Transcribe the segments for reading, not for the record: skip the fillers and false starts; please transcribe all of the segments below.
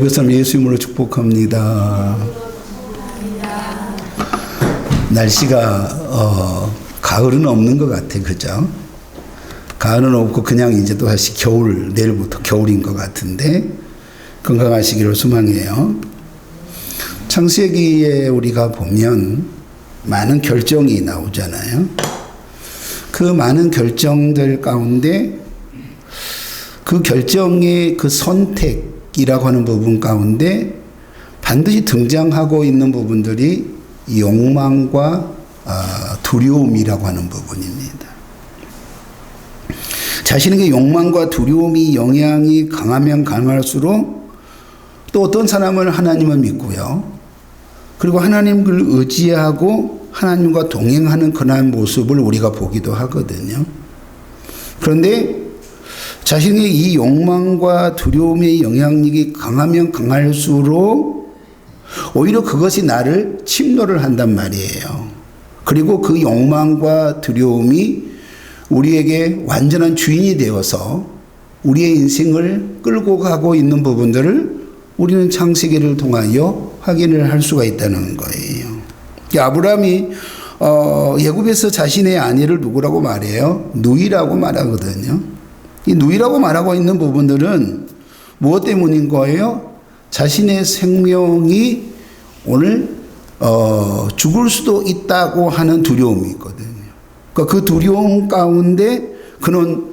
이것은 예수 이름으로 축복합니다. 날씨가 가을은 없는 것 같아, 그죠? 가을은 없고 그냥 이제 또 다시 겨울, 내일부터 겨울인 것 같은데 건강하시기를 소망해요. 창세기에 우리가 보면 많은 결정이 나오잖아요. 그 많은 결정들 가운데 그 결정의 그 선택이라고 하는 부분 가운데 반드시 등장하고 있는 부분들이 욕망과 두려움이라고 하는 부분입니다. 자신에게 욕망과 두려움이 영향이 강하면 강할수록 또 어떤 사람은 하나님을 믿고요. 그리고 하나님을 의지하고 하나님과 동행하는 그러한 모습을 우리가 보기도 하거든요. 그런데 자신의 이 욕망과 두려움의 영향력이 강하면 강할수록 오히려 그것이 나를 침노를 한단 말이에요. 그리고 그 욕망과 두려움이 우리에게 완전한 주인이 되어서 우리의 인생을 끌고 가고 있는 부분들을 우리는 창세기를 통하여 확인을 할 수가 있다는 거예요. 아브라함이 애굽에서 자신의 아내를 누구라고 말해요? 누이라고 말하거든요. 이 누이라고 말하고 있는 부분들은 무엇 때문인 거예요? 자신의 생명이 오늘 죽을 수도 있다고 하는 두려움이 있거든요. 그러니까 그 두려움 가운데 그는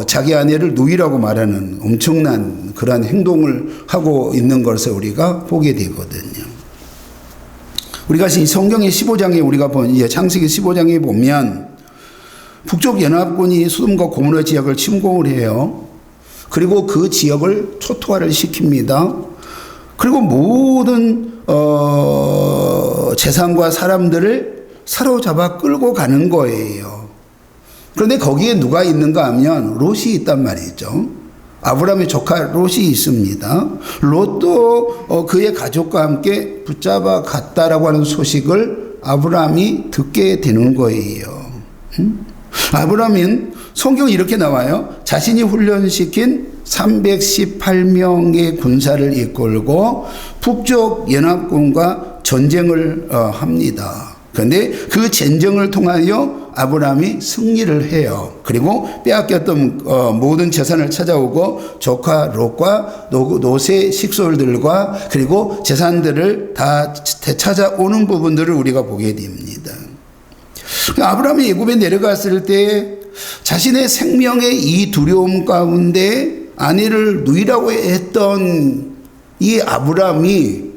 자기 아내를 누이라고 말하는 엄청난 그러한 행동을 하고 있는 것을 우리가 보게 되거든요. 우리가 이 성경의 15장에 우리가 창세기 15장에 보면 북쪽 연합군이 소돔과 고모라 지역을 침공을 해요. 그리고 그 지역을 초토화를 시킵니다. 그리고 모든 재산과 사람들을 사로잡아 끌고 가는 거예요. 그런데 거기에 누가 있는가 하면 롯이 있단 말이죠. 아브라함의 조카 롯이 있습니다. 롯도 그의 가족과 함께 붙잡아 갔다라고 하는 소식을 아브라함이 듣게 되는 거예요. 아브라함은 성경에 이렇게 나와요. 자신이 훈련시킨 318명의 군사를 이끌고 북쪽 연합군과 전쟁을 합니다. 그런데 그 전쟁을 통하여 아브라함이 승리를 해요. 그리고 빼앗겼던 모든 재산을 찾아오고 조카 롯과 롯의 식솔들과 그리고 재산들을 다 되찾아오는 부분들을 우리가 보게 됩니다. 아브라함이 애굽에 내려갔을 때 자신의 생명의 이 두려움 가운데 아내를 누이라고 했던 이 아브라함이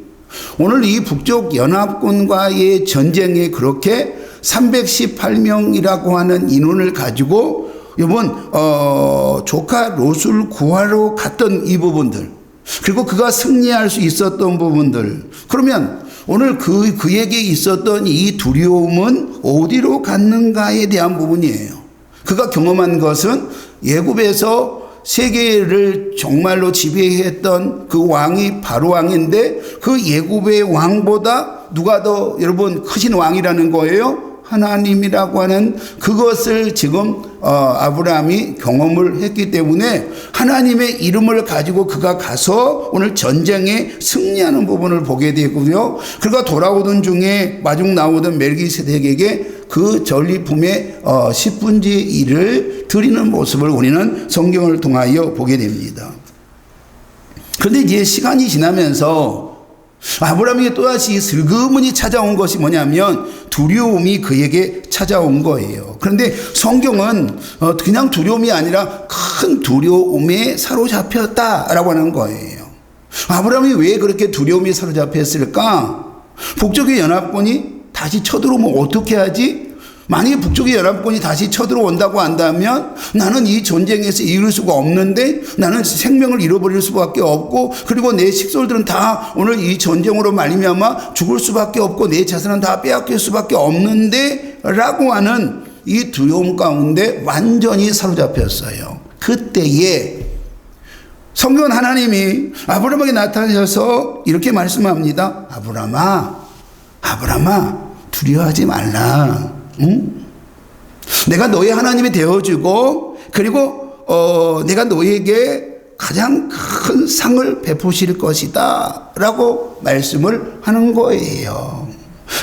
오늘 이 북쪽 연합군과의 전쟁에 그렇게 318명이라고 하는 인원을 가지고 이번 조카 롯을 구하러 갔던 이 부분들, 그리고 그가 승리할 수 있었던 부분들, 그러면 오늘 그에게 있었던 이 두려움은 어디로 갔는가에 대한 부분이에요. 그가 경험한 것은 애굽에서 세계를 정말로 지배했던 그 왕이 바로 왕인데 그 애굽의 왕보다 누가 더 여러분 크신 왕이라는 거예요? 하나님이라고 하는 그것을 지금 아브라함이 경험을 했기 때문에 하나님의 이름을 가지고 그가 가서 오늘 전쟁에 승리하는 부분을 보게 되고요. 그가 돌아오던 중에 마중 나오던 멜기세덱에게 그 전리품의 10분의 1을 드리는 모습을 우리는 성경을 통하여 보게 됩니다. 그런데 이제 시간이 지나면서 아브라함에게 또다시 슬그머니 찾아온 것이 뭐냐면 두려움이 그에게 찾아온 거예요. 그런데 성경은 그냥 두려움이 아니라 큰 두려움에 사로잡혔다라고 하는 거예요. 아브라함이 왜 그렇게 두려움에 사로잡혔을까? 북쪽의 연합군이 다시 쳐들어오면 어떻게 하지? 만약에 북쪽의 연합군이 다시 쳐들어온다고 한다면 나는 이 전쟁에서 이길 수가 없는데 나는 생명을 잃어버릴 수밖에 없고 그리고 내 식솔들은 다 오늘 이 전쟁으로 말미암아 죽을 수밖에 없고 내 재산은 다 빼앗길 수밖에 없는데 라고 하는 이 두려움 가운데 완전히 사로잡혔어요. 그때에 성경 하나님이 아브라함에게 나타나셔서 이렇게 말씀합니다. 아브라함아 두려워하지 말라. 응? 내가 너의 하나님이 되어주고 그리고 내가 너에게 가장 큰 상을 베푸실 것이다 라고 말씀을 하는 거예요.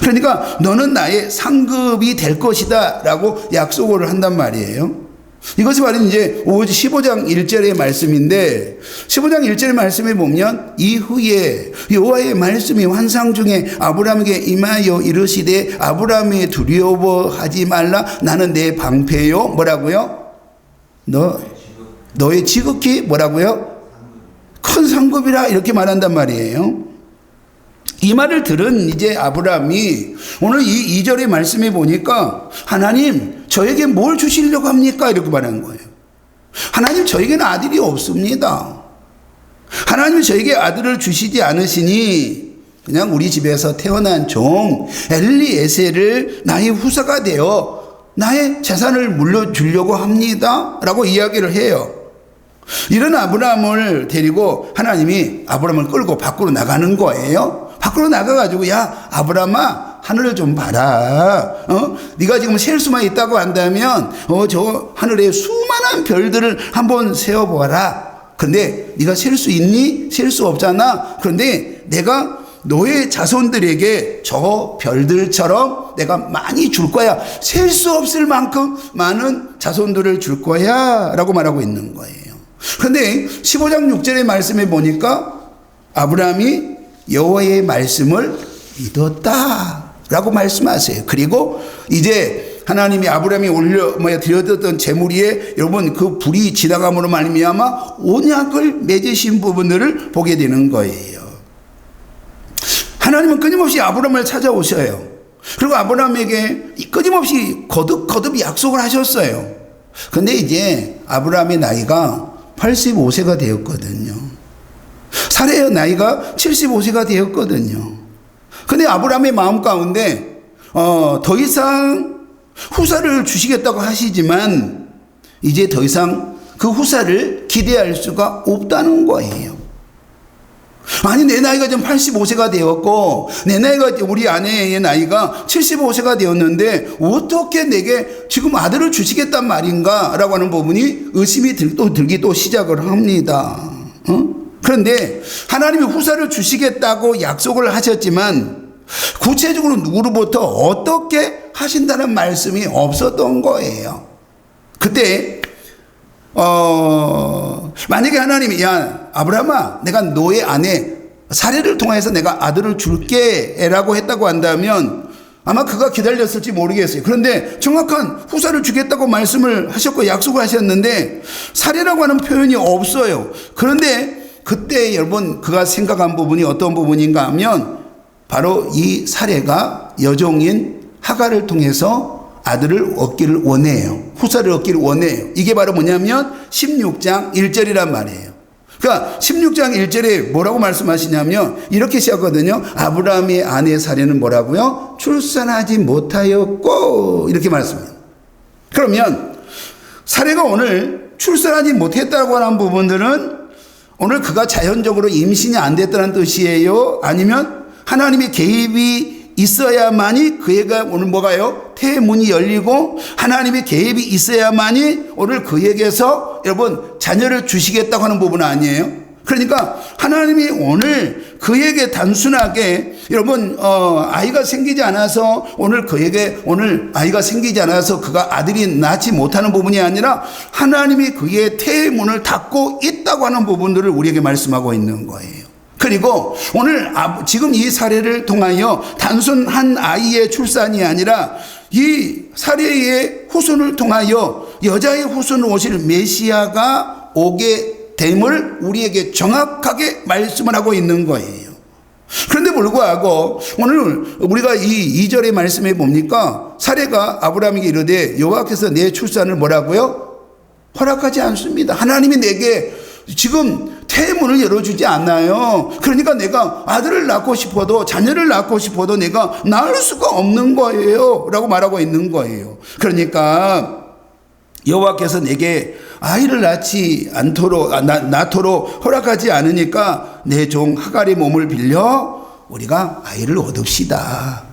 그러니까 너는 나의 상급이 될 것이다 라고 약속을 한단 말이에요. 이것이 바로 이제 15장 1절의 말씀인데, 15장 1절의 말씀에 보면 이후에 여호와의 말씀이 환상 중에 아브라함에게 임하여 이르시되 아브라함이 두려워하지 말라, 나는 내 방패요. 뭐라고요? 너의 지극히 뭐라고요? 큰 상급이라, 이렇게 말한단 말이에요. 이 말을 들은 이제 아브라함이 오늘 이 2절의 말씀에 보니까 하나님 저에게 뭘 주시려고 합니까? 이렇게 말하는 거예요. 하나님 저에게는 아들이 없습니다. 하나님 저에게 아들을 주시지 않으시니 그냥 우리 집에서 태어난 종 엘리에셀을 나의 후사가 되어 나의 재산을 물려주려고 합니다 라고 이야기를 해요. 이런 아브라함을 데리고 하나님이 아브라함을 끌고 밖으로 나가는 거예요. 밖으로 나가가지고 야 아브라함아 하늘을 좀 봐라. 네가 지금 셀 수만 있다고 한다면 저 하늘에 수많은 별들을 한번 세어보아라. 근데 네가 셀 수 있니? 셀 수 없잖아. 그런데 내가 너의 자손들에게 저 별들처럼 내가 많이 줄 거야. 셀 수 없을 만큼 많은 자손들을 줄 거야 라고 말하고 있는 거예요. 그런데 15장 6절의 말씀에 보니까 아브라함이 여호와의 말씀을 믿었다 라고 말씀하세요. 그리고 이제 하나님이 아브라함이 드렸던 제물 위에 여러분 그 불이 지나감으로 말미암아 언약을 맺으신 부분들을 보게 되는 거예요. 하나님은 끊임없이 아브라함을 찾아오셔요. 그리고 아브라함에게 끊임없이 거듭 약속을 하셨어요. 근데 이제 아브라함의 나이가 85세가 되었거든요. 사레의 나이가 75세가 되었거든요. 근데 아브라함의 마음 가운데 더 이상 후사를 주시겠다고 하시지만 이제 더 이상 그 후사를 기대할 수가 없다는 거예요. 아니 내 나이가 지금 85세가 되었고 내 나이가 우리 아내의 나이가 75세가 되었는데 어떻게 내게 지금 아들을 주시겠단 말인가 라고 하는 부분이 의심이 들기 또 시작을 합니다. 그런데 하나님이 후사를 주시겠다고 약속을 하셨지만 구체적으로 누구로부터 어떻게 하신다는 말씀이 없었던 거예요. 그때 만약에 하나님이 야 아브라함아 내가 너의 아내 사례를 통해서 내가 아들을 줄게 라고 했다고 한다면 아마 그가 기다렸을지 모르겠어요. 그런데 정확한 후사를 주겠다고 말씀을 하셨고 약속을 하셨는데 사례라고 하는 표현이 없어요. 그런데 그때 여러분 그가 생각한 부분이 어떤 부분인가 하면 바로 이 사례가 여종인 하갈을 통해서 아들을 얻기를 원해요. 후사를 얻기를 원해요. 이게 바로 뭐냐면 16장 1절이란 말이에요. 그러니까 16장 1절에 뭐라고 말씀하시냐면 이렇게 시작하거든요. 아브라함의 아내 사례는 뭐라고요? 출산하지 못하였고 이렇게 말씀해요. 그러면 사례가 오늘 출산하지 못했다고 하는 부분들은 오늘 그가 자연적으로 임신이 안 됐다는 뜻이에요? 아니면 하나님의 개입이 있어야만이 그애가 오늘 뭐가요? 태문이 열리고 하나님의 개입이 있어야만이 오늘 그에게서 여러분 자녀를 주시겠다고 하는 부분 아니에요? 그러니까 하나님이 오늘 그에게 단순하게 여러분 아이가 생기지 않아서 오늘 그에게 오늘 아이가 생기지 않아서 그가 아들이 낳지 못하는 부분이 아니라 하나님이 그의 태의 문을 닫고 있다고 하는 부분들을 우리에게 말씀하고 있는 거예요. 그리고 오늘 지금 이 사례를 통하여 단순 한 아이의 출산이 아니라 이 사례의 후손을 통하여 여자의 후손으로 오실 메시아가 오게 됨을 우리에게 정확하게 말씀을 하고 있는 거예요. 그런데 불구하고 오늘 우리가 이 2절의 말씀에 봅니까? 사례가 아브라함에게 이르되 여호와께서 내 출산을 뭐라고요? 허락하지 않습니다. 하나님이 내게 지금 태문을 열어주지 않나요? 그러니까 내가 아들을 낳고 싶어도 자녀를 낳고 싶어도 내가 낳을 수가 없는 거예요 라고 말하고 있는 거예요. 그러니까 여호와께서 내게 아이를 낳도록 허락하지 않으니까 내 종 하갈의 몸을 빌려 우리가 아이를 얻읍시다.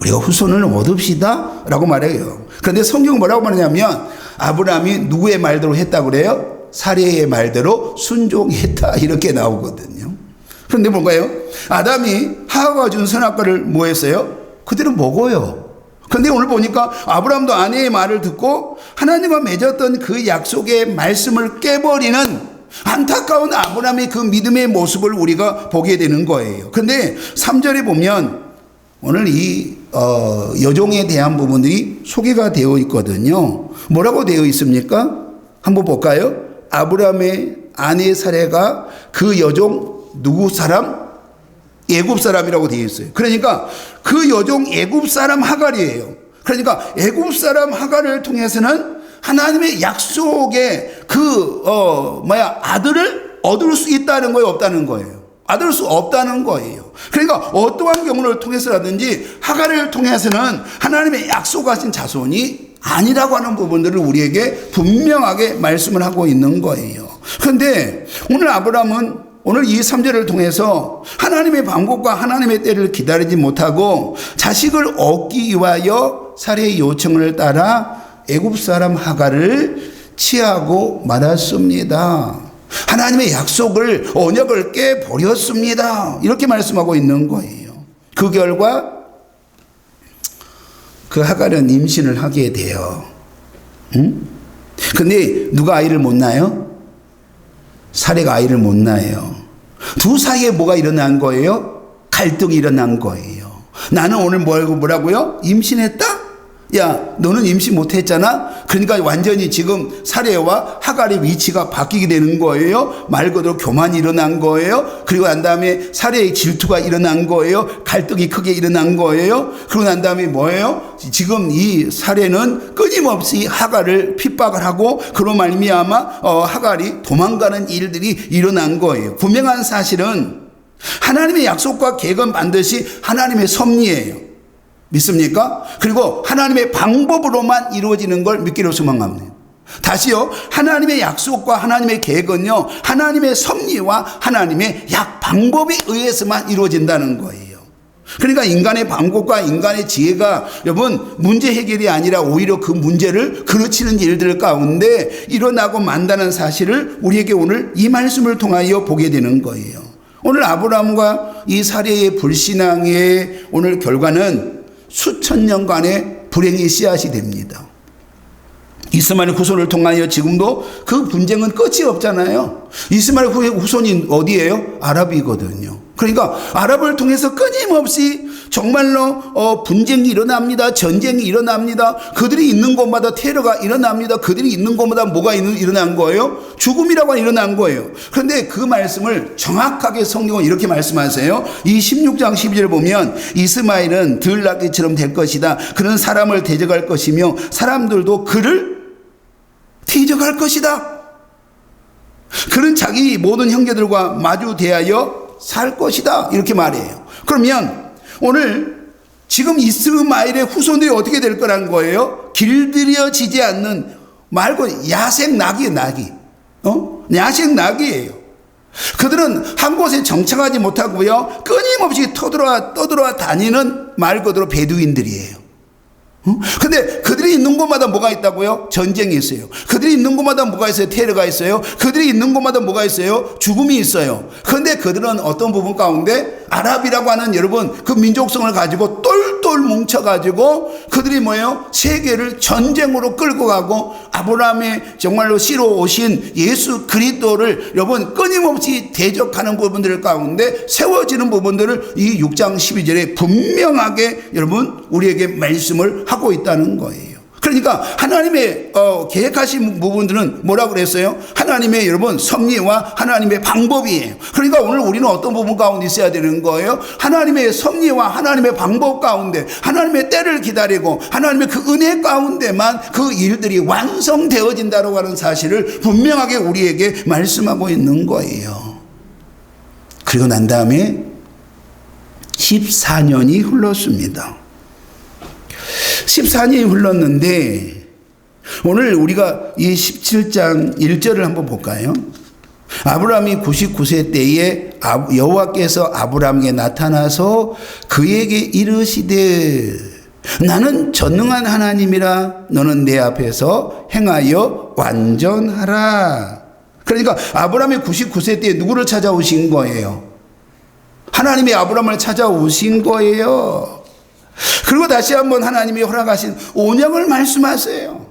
우리가 후손을 얻읍시다 라고 말해요. 그런데 성경은 뭐라고 말하냐면 아브라함이 누구의 말대로 했다고 그래요? 사례의 말대로 순종했다 이렇게 나오거든요. 그런데 뭔가요? 아담이 하와가 준 선악과를 뭐 했어요? 그대로 먹어요. 그런데 오늘 보니까 아브라함도 아내의 말을 듣고 하나님과 맺었던 그 약속의 말씀을 깨버리는 안타까운 아브라함의 그 믿음의 모습을 우리가 보게 되는 거예요. 그런데 3절에 보면 오늘 이 여종에 대한 부분들이 소개가 되어 있거든요. 뭐라고 되어 있습니까? 한번 볼까요? 아브라함의 아내 사례가 그 여종 누구 사람? 애굽 사람이라고 되어 있어요. 그러니까 그 여종 애굽 사람 하갈이에요. 그러니까 애굽 사람 하갈을 통해서는 하나님의 약속의 아들을 얻을 수 있다는 거예요, 없다는 거예요? 얻을 수 없다는 거예요. 그러니까 어떠한 경우를 통해서라든지 하갈을 통해서는 하나님의 약속하신 자손이 아니라고 하는 부분들을 우리에게 분명하게 말씀을 하고 있는 거예요. 그런데 오늘 아브라함은 오늘 이 3절을 통해서 하나님의 방법과 하나님의 때를 기다리지 못하고 자식을 얻기 위하여 사례의 요청을 따라 애굽 사람 하갈을 취하고 말았습니다. 하나님의 약속을 언약을 깨버렸습니다. 이렇게 말씀하고 있는 거예요. 그 결과 그 하갈은 임신을 하게 돼요. 근데 누가 아이를 못 낳아요? 사례가 아이를 못 낳아요. 두 사이에 뭐가 일어난 거예요? 갈등이 일어난 거예요. 나는 오늘 뭐라고요? 임신했다? 야, 너는 임신 못했잖아? 그러니까 완전히 지금 사례와 하갈의 위치가 바뀌게 되는 거예요. 말 그대로 교만이 일어난 거예요. 그리고 난 다음에 사례의 질투가 일어난 거예요. 갈등이 크게 일어난 거예요. 그리고 난 다음에 뭐예요? 지금 이 사례는 끊임없이 하갈을 핍박을 하고 그로 말미암아 하갈이 도망가는 일들이 일어난 거예요. 분명한 사실은 하나님의 약속과 계획은 반드시 하나님의 섭리예요. 믿습니까? 그리고 하나님의 방법으로만 이루어지는 걸 믿기로 소망합니다. 다시요, 하나님의 약속과 하나님의 계획은요, 하나님의 섭리와 하나님의 방법에 의해서만 이루어진다는 거예요. 그러니까 인간의 방법과 인간의 지혜가 여러분 문제 해결이 아니라 오히려 그 문제를 그르치는 일들 가운데 일어나고 만다는 사실을 우리에게 오늘 이 말씀을 통하여 보게 되는 거예요. 오늘 아브라함과 이 사례의 불신앙의 오늘 결과는 수천 년간의 불행의 씨앗이 됩니다. 이스마엘 후손을 통하여 지금도 그 분쟁은 끝이 없잖아요. 이스마엘 후손이 어디예요? 아랍이거든요. 그러니까 아랍을 통해서 끊임없이 정말로 분쟁이 일어납니다. 전쟁이 일어납니다. 그들이 있는 곳마다 테러가 일어납니다. 그들이 있는 곳마다 뭐가 일어난 거예요? 죽음이라고 일어난 거예요. 그런데 그 말씀을 정확하게 성경은 이렇게 말씀하세요. 이 16장 12절을 보면 이스마엘은 들나귀처럼 될 것이다. 그는 사람을 대적할 것이며 사람들도 그를 대적할 것이다. 그는 자기 모든 형제들과 마주 대하여 살 것이다. 이렇게 말해요. 그러면 오늘 지금 이스마엘의 후손들이 어떻게 될 거란 거예요? 길들여지지 않는 말고 야생 낙이에요. 낙이. 야생 낙이에요. 그들은 한 곳에 정착하지 못하고요, 끊임없이 떠들어와 다니는 말 그대로 베두인들이에요. 근데 그들이 있는 곳마다 뭐가 있다고요? 전쟁이 있어요. 그들이 있는 곳마다 뭐가 있어요? 테러가 있어요. 그들이 있는 곳마다 뭐가 있어요? 죽음이 있어요. 그런데 그들은 어떤 부분 가운데 아랍이라고 하는 여러분 그 민족성을 가지고 똘똘 뭉쳐가지고 그들이 뭐예요? 세계를 전쟁으로 끌고 가고 아브라함의 정말로 씨로 오신 예수 그리스도를 여러분 끊임없이 대적하는 부분들 가운데 세워지는 부분들을 이 6장 12절에 분명하게 여러분 우리에게 말씀을 하고 있다는 거예요. 그러니까 하나님의 계획하신 부분들은 뭐라고 그랬어요? 하나님의 여러분 섭리와 하나님의 방법이에요. 그러니까 오늘 우리는 어떤 부분 가운데 있어야 되는 거예요? 하나님의 섭리와 하나님의 방법 가운데 하나님의 때를 기다리고 하나님의 그 은혜 가운데만 그 일들이 완성되어진다고 하는 사실을 분명하게 우리에게 말씀하고 있는 거예요. 그리고 난 다음에 14년이 흘렀습니다. 14년이 흘렀는데 오늘 우리가 이 17장 1절을 한번 볼까요? 아브라함이 99세 때에 여호와께서 아브라함에게 나타나서 그에게 이르시되 나는 전능한 하나님이라 너는 내 앞에서 행하여 완전하라. 그러니까 아브라함이 99세 때 누구를 찾아오신 거예요? 하나님이 아브라함을 찾아오신 거예요. 그리고 다시 한번 하나님이 허락하신 언약을 말씀하세요.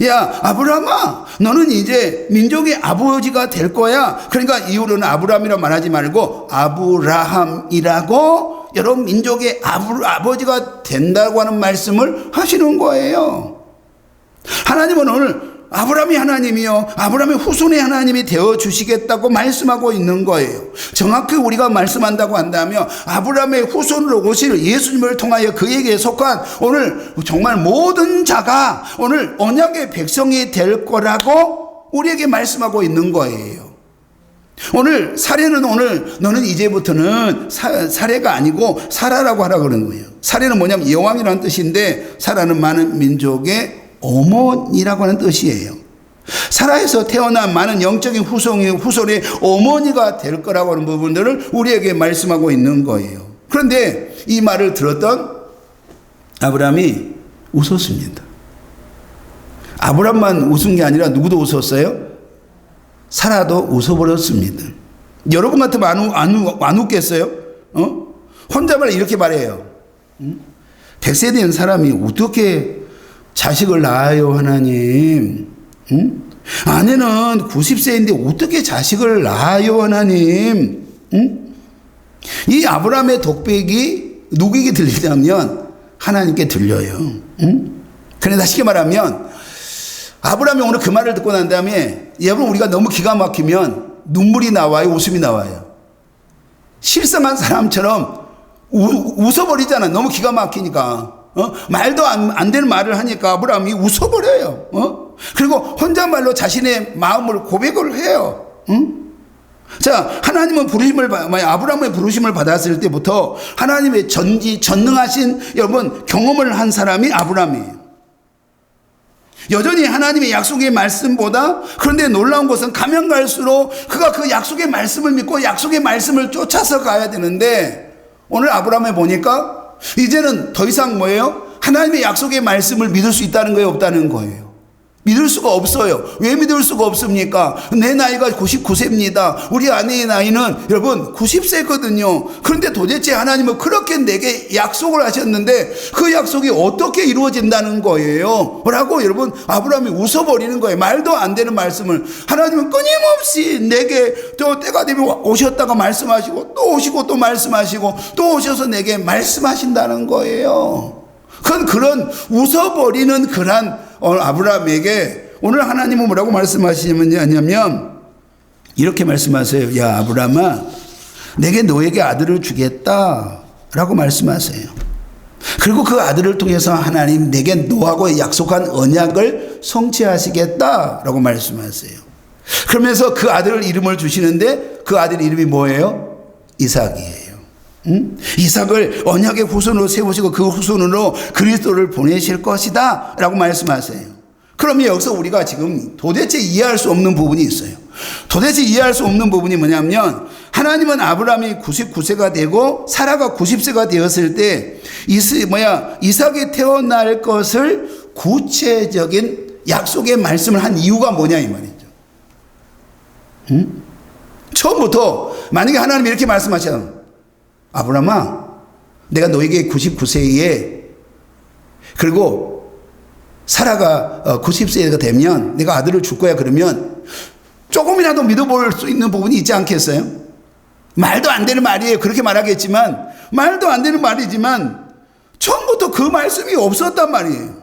야, 아브라함아, 너는 이제 민족의 아버지가 될 거야. 그러니까 이후로는 아브라함이라고 말하지 말고 아브라함이라고 여러분 민족의 아버지가 된다고 하는 말씀을 하시는 거예요. 하나님은 오늘 아브라함이 하나님이요, 아브라함의 후손의 하나님이 되어주시겠다고 말씀하고 있는 거예요. 정확히 우리가 말씀한다고 한다면 아브라함의 후손으로 오실 예수님을 통하여 그에게 속한 오늘 정말 모든 자가 오늘 언약의 백성이 될 거라고 우리에게 말씀하고 있는 거예요. 오늘 사례는 오늘 너는 이제부터는 사례가 아니고 사라라고 하라고 그러는 거예요. 사례는 뭐냐면 여왕이라는 뜻인데 사라는 많은 민족의 어머니라고 하는 뜻이에요. 사라에서 태어난 많은 영적인 후손의 어머니가 될 거라고 하는 부분들을 우리에게 말씀하고 있는 거예요. 그런데 이 말을 들었던 아브라함이 웃었습니다. 아브라함만 웃은 게 아니라 누구도 웃었어요? 사라도 웃어버렸습니다. 여러분 같으면 안 웃겠어요? 혼자만 이렇게 말해요. 100세 된 사람이 어떻게 자식을 낳아요, 하나님? 아내는 90세인데 어떻게 자식을 낳아요, 하나님? 이 아브라함의 독백이 누구에게 들리냐면 하나님께 들려요. 그러나 쉽게 말하면 아브라함이 오늘 그 말을 듣고 난 다음에 여러분 우리가 너무 기가 막히면 눈물이 나와요, 웃음이 나와요? 실성한 사람처럼 웃어버리잖아. 너무 기가 막히니까. 말도 안 되는 말을 하니까 아브라함이 웃어버려요. 그리고 혼잣말로 자신의 마음을 고백을 해요. 자, 하나님은 아브라함의 부르심을 받았을 때부터 하나님의 전능하신 여러분 경험을 한 사람이 아브라함이에요. 여전히 하나님의 약속의 말씀보다, 그런데 놀라운 것은 가면 갈수록 그가 그 약속의 말씀을 믿고 약속의 말씀을 쫓아서 가야 되는데 오늘 아브라함에 보니까 이제는 더 이상 뭐예요? 하나님의 약속의 말씀을 믿을 수 있다는 거예요, 없다는 거예요? 믿을 수가 없어요. 왜 믿을 수가 없습니까? 내 나이가 99세입니다. 우리 아내의 나이는 여러분 90세거든요. 그런데 도대체 하나님은 그렇게 내게 약속을 하셨는데 그 약속이 어떻게 이루어진다는 거예요? 라고 여러분 아브라함이 웃어버리는 거예요. 말도 안 되는 말씀을 하나님은 끊임없이 내게 또 때가 되면 오셨다가 말씀하시고 또 오시고 또 말씀하시고 또 오셔서 내게 말씀하신다는 거예요. 그런 웃어버리는 그런 아브라함에게 오늘 하나님은 뭐라고 말씀하시냐면 이렇게 말씀하세요. 야, 아브라함아, 내게 너에게 아들을 주겠다 라고 말씀하세요. 그리고 그 아들을 통해서 하나님 내게 너하고 약속한 언약을 성취하시겠다 라고 말씀하세요. 그러면서 그 아들 이름을 주시는데 그 아들 이름이 뭐예요? 이삭이에요. 이삭을 언약의 후손으로 세우시고 그 후손으로 그리스도를 보내실 것이다 라고 말씀하세요. 그러면 여기서 우리가 지금 도대체 이해할 수 없는 부분이 있어요. 도대체 이해할 수 없는 부분이 뭐냐면 하나님은 아브라함이 99세가 되고 사라가 90세가 되었을 때 이삭이 태어날 것을 구체적인 약속의 말씀을 한 이유가 뭐냐 이 말이죠. 처음부터 만약에 하나님이 이렇게 말씀하셔요. 아브라함아, 내가 너에게 99세에 그리고 사라가 90세가 되면 내가 아들을 줄 거야. 그러면 조금이라도 믿어볼 수 있는 부분이 있지 않겠어요? 말도 안 되는 말이에요. 그렇게 말하겠지만 말도 안 되는 말이지만 처음부터 그 말씀이 없었단 말이에요.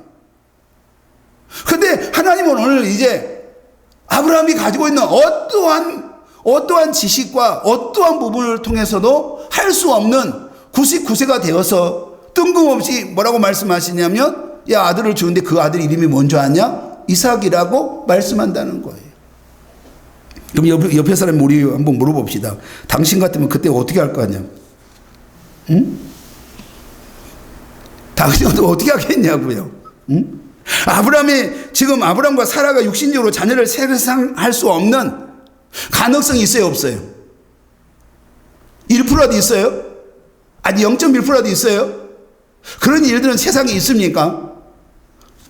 근데 하나님은 오늘 이제 아브라함이 가지고 있는 어떠한 지식과 어떠한 부분을 통해서도 할 수 없는 99세가 되어서 뜬금없이 뭐라고 말씀하시냐면 야, 아들을 주는데 그 아들 이름이 뭔지 아냐? 이삭이라고 말씀한다는 거예요. 그럼 옆에 사람 우리 한번 물어봅시다. 당신 같으면 그때 어떻게 할 거 아니야? 당신은 어떻게 하겠냐고요? 아브라함과 사라가 육신적으로 자녀를 생산할 수 없는 가능성이 있어요, 없어요? 1%라도 있어요? 아니 0.1%라도 있어요? 그런 일들은 세상에 있습니까?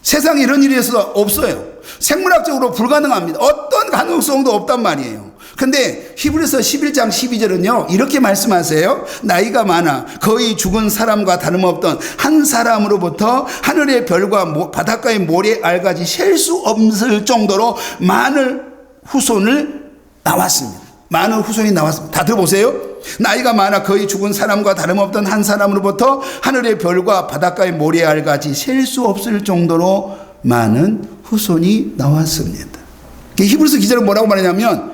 세상에 이런 일이 있어서 없어요. 생물학적으로 불가능합니다. 어떤 가능성도 없단 말이에요. 근데 히브리서 11장 12절은요 이렇게 말씀하세요. 나이가 많아 거의 죽은 사람과 다름없던 한 사람으로부터 하늘의 별과 바닷가의 모래알같이 셀 수 없을 정도로 많은 후손을 나왔습니다. 많은 후손이 나왔습니다. 다 들어보세요. 나이가 많아 거의 죽은 사람과 다름없던 한 사람으로부터 하늘의 별과 바닷가의 모래알같이 셀 수 없을 정도로 많은 후손이 나왔습니다. 히브리서 기자는 뭐라고 말하냐면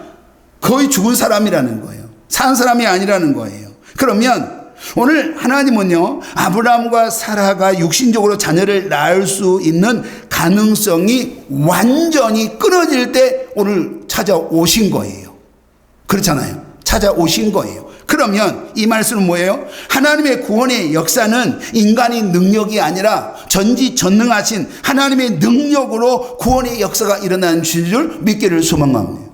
거의 죽은 사람이라는 거예요. 산 사람이 아니라는 거예요. 그러면 오늘 하나님은요 아브라함과 사라가 육신적으로 자녀를 낳을 수 있는 가능성이 완전히 끊어질 때 오늘 찾아오신 거예요. 그렇잖아요. 찾아오신 거예요. 그러면 이 말씀은 뭐예요? 하나님의 구원의 역사는 인간의 능력이 아니라 전지전능하신 하나님의 능력으로 구원의 역사가 일어나는 줄 믿기를 소망합니다.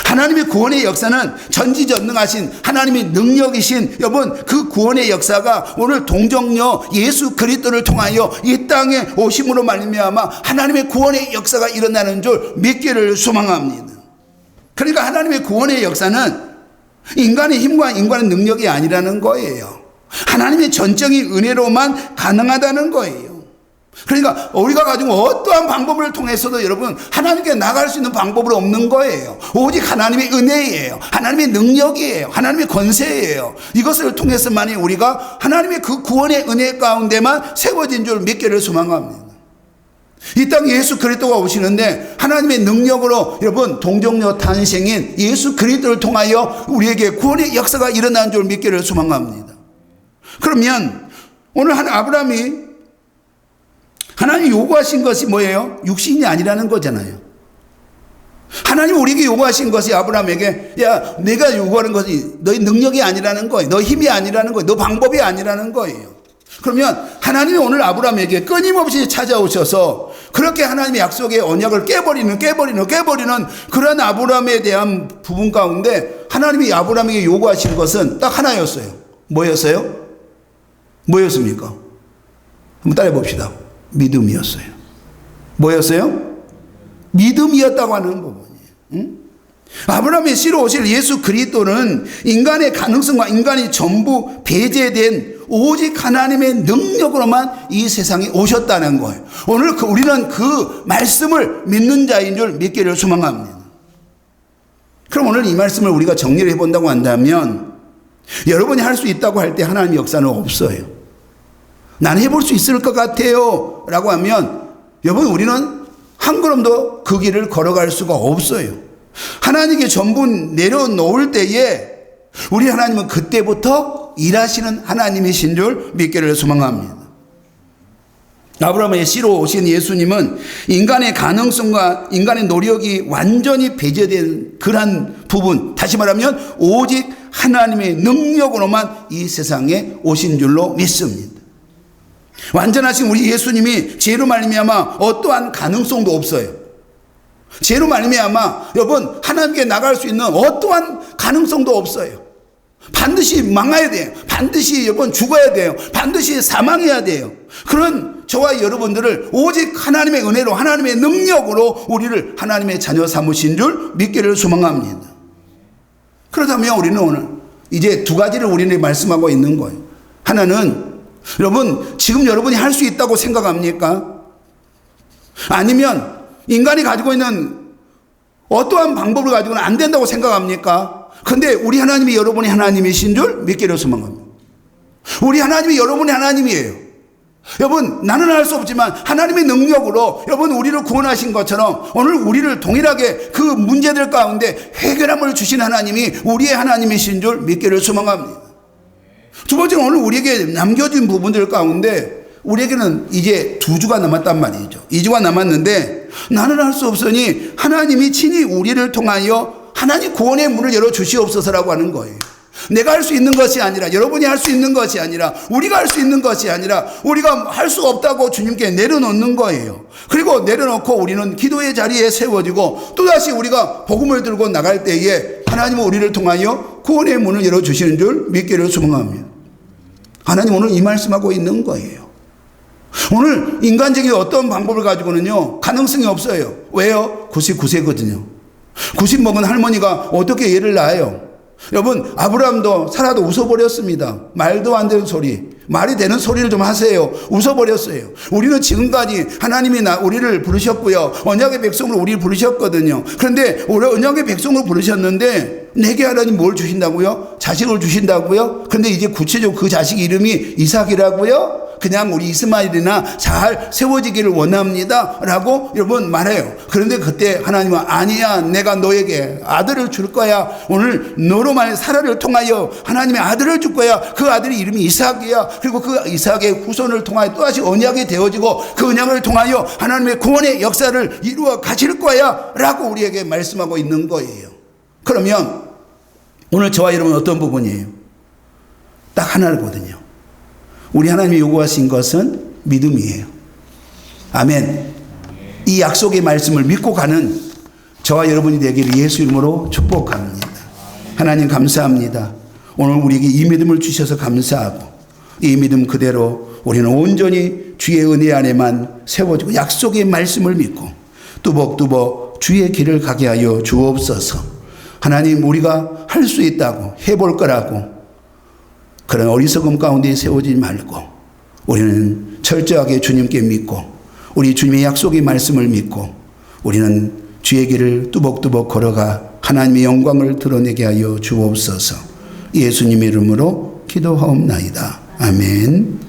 하나님의 구원의 역사는 전지전능하신 하나님의 능력이신 여러분 그 구원의 역사가 오늘 동정녀 예수 그리스도를 통하여 이 땅에 오심으로 말미암아 하나님의 구원의 역사가 일어나는 줄 믿기를 소망합니다. 그러니까 하나님의 구원의 역사는 인간의 힘과 인간의 능력이 아니라는 거예요. 하나님의 전적인 은혜로만 가능하다는 거예요. 그러니까 우리가 가지고 어떠한 방법을 통해서도 여러분 하나님께 나갈 수 있는 방법은 없는 거예요. 오직 하나님의 은혜예요. 하나님의 능력이에요. 하나님의 권세예요. 이것을 통해서만이 우리가 하나님의 그 구원의 은혜 가운데만 세워진 줄 믿기를 소망합니다. 이 땅에 예수 그리스도가 오시는데 하나님의 능력으로 여러분 동정녀 탄생인 예수 그리스도를 통하여 우리에게 구원의 역사가 일어난 줄 믿기를 소망합니다. 그러면 오늘 아브라함이 하나님이 요구하신 것이 뭐예요? 육신이 아니라는 거잖아요. 하나님 우리에게 요구하신 것이 아브라함에게 야 내가 요구하는 것이 너의 능력이 아니라는 거예요. 너 힘이 아니라는 거예요. 너 방법이 아니라는 거예요. 그러면 하나님이 오늘 아브라함에게 끊임없이 찾아오셔서 그렇게 하나님의 약속의 언약을 깨버리는 그런 아브라함에 대한 부분 가운데 하나님이 아브라함에게 요구하신 것은 딱 하나였어요. 뭐였어요? 뭐였습니까? 한번 따라해 봅시다. 믿음이었어요. 뭐였어요? 믿음이었다고 하는 부분이에요. 응? 아브라함의 씨로 오실 예수 그리스도는 인간의 가능성과 인간이 전부 배제된 오직 하나님의 능력으로만 이 세상에 오셨다는 거예요. 오늘 우리는 그 말씀을 믿는 자인 줄 믿기를 소망합니다. 그럼 오늘 이 말씀을 우리가 정리를 해본다고 한다면 여러분이 할 수 있다고 할 때 하나님의 역사는 없어요. 난 해볼 수 있을 것 같아요 라고 하면 여러분 우리는 한 걸음도 그 길을 걸어갈 수가 없어요. 하나님께 전부 내려놓을 때에 우리 하나님은 그때부터 일하시는 하나님이신 줄 믿기를 소망합니다. 아브라함의 씨로 오신 예수님은 인간의 가능성과 인간의 노력이 완전히 배제된 그러한 부분, 다시 말하면 오직 하나님의 능력으로만 이 세상에 오신 줄로 믿습니다. 완전하신 우리 예수님이 죄로 말미암아 어떠한 가능성도 없어요. 죄로 말미암아 여러분 하나님께 나갈 수 있는 어떠한 가능성도 없어요. 반드시 망해야 돼요. 반드시 여러분 죽어야 돼요. 반드시 사망해야 돼요. 그런 저와 여러분들을 오직 하나님의 은혜로 하나님의 능력으로 우리를 하나님의 자녀 삼으신 줄 믿기를 소망합니다. 그렇다면 우리는 오늘 이제 두 가지를 우리는 말씀하고 있는 거예요. 하나는 여러분 지금 여러분이 할 수 있다고 생각합니까? 아니면 인간이 가지고 있는 어떠한 방법을 가지고는 안 된다고 생각합니까? 근데 우리 하나님이 여러분이 하나님이신 줄 믿기를 소망합니다. 우리 하나님이 여러분의 하나님이에요. 여러분 나는 할 수 없지만 하나님의 능력으로 여러분 우리를 구원하신 것처럼 오늘 우리를 동일하게 그 문제들 가운데 해결함을 주신 하나님이 우리의 하나님이신 줄 믿기를 소망합니다. 두 번째는 오늘 우리에게 남겨진 부분들 가운데 우리에게는 이제 2주가 남았단 말이죠. 2주가 남았는데 나는 할 수 없으니 하나님이 친히 우리를 통하여 하나님 구원의 문을 열어주시옵소서라고 하는 거예요. 내가 할 수 있는 것이 아니라 여러분이 할 수 있는 것이 아니라 우리가 할 수 있는 것이 아니라 우리가 할 수 없다고 주님께 내려놓는 거예요. 그리고 내려놓고 우리는 기도의 자리에 세워지고 또다시 우리가 복음을 들고 나갈 때에 하나님은 우리를 통하여 구원의 문을 열어주시는 줄 믿기를 소망합니다. 하나님 오늘 이 말씀하고 있는 거예요. 오늘 인간적인 어떤 방법을 가지고는요 가능성이 없어요. 왜요? 99세거든요. 90 먹은 할머니가 어떻게 얘를 낳아요? 여러분, 아브라함도 사라도 웃어버렸습니다. 말도 안 되는 소리. 말이 되는 소리를 좀 하세요. 웃어버렸어요. 우리는 지금까지 하나님이 우리를 부르셨고요. 언약의 백성으로 우리를 부르셨거든요. 그런데 우리 언약의 백성으로 부르셨는데 내게 하나님 뭘 주신다고요? 자식을 주신다고요? 그런데 이제 구체적으로 그 자식 이름이 이삭이라고요? 그냥 우리 이스마엘이나 잘 세워지기를 원합니다 라고 여러분 말해요. 그런데 그때 하나님은 아니야, 내가 너에게 아들을 줄 거야. 오늘 너로 말해 사라를 통하여 하나님의 아들을 줄 거야. 그 아들의 이름이 이삭이야. 그리고 그 이삭의 후손을 통하여 또다시 언약이 되어지고 그 언약을 통하여 하나님의 구원의 역사를 이루어 가실 거야 라고 우리에게 말씀하고 있는 거예요. 그러면 오늘 저와 여러분은 어떤 부분이에요? 딱 하나거든요. 우리 하나님이 요구하신 것은 믿음이에요. 아멘. 이 약속의 말씀을 믿고 가는 저와 여러분이 되기를 예수 이름으로 축복합니다. 하나님 감사합니다. 오늘 우리에게 이 믿음을 주셔서 감사하고 이 믿음 그대로 우리는 온전히 주의 은혜 안에만 세워지고 약속의 말씀을 믿고 뚜벅뚜벅 주의 길을 가게 하여 주옵소서. 하나님, 우리가 할 수 있다고 해볼 거라고 그런 어리석음 가운데 세우지 말고 우리는 철저하게 주님께 믿고 우리 주님의 약속의 말씀을 믿고 우리는 주의 길을 뚜벅뚜벅 걸어가 하나님의 영광을 드러내게 하여 주옵소서. 예수님의 이름으로 기도하옵나이다. 아멘.